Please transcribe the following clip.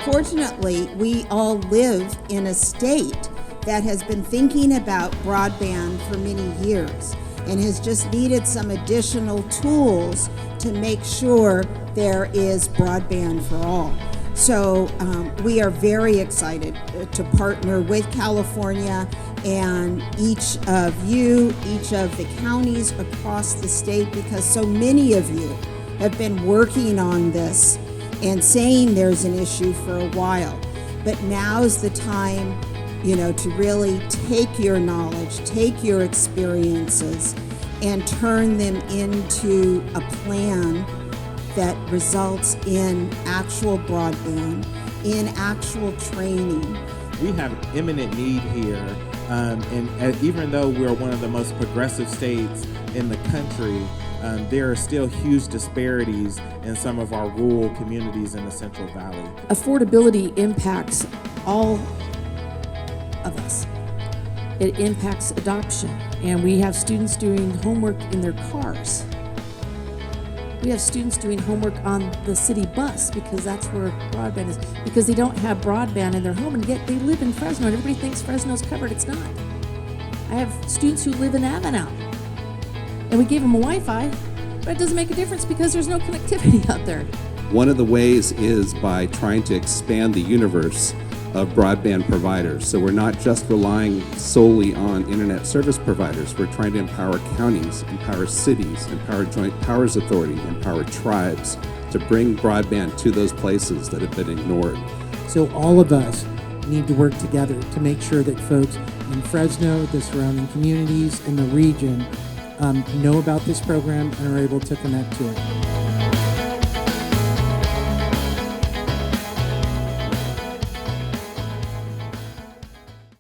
unfortunately, we all live in a state that has been thinking about broadband for many years and has just needed some additional tools to make sure there is broadband for all. So we are very excited to partner with California and each of you, each of the counties across the state, because so many of you have been working on this and saying there's an issue for a while. But now's the time, to really take your knowledge, take your experiences, and turn them into a plan that results in actual broadband, in actual training. We have imminent need here, and even though we're one of the most progressive states in the country, there are still huge disparities in some of our rural communities in the Central Valley. Affordability impacts all of us. It impacts adoption, and we have students doing homework in their cars. We have students doing homework on the city bus because that's where broadband is, because they don't have broadband in their home, and yet they live in Fresno, and everybody thinks Fresno's covered. It's not. I have students who live in Avenel, and we gave them a Wi-Fi, but it doesn't make a difference because there's no connectivity out there. One of the ways is by trying to expand the universe of broadband providers. So we're not just relying solely on internet service providers. We're trying to empower counties, empower cities, empower joint powers authority, empower tribes to bring broadband to those places that have been ignored. So all of us need to work together to make sure that folks in Fresno, the surrounding communities, in the region know about this program and are able to connect to it.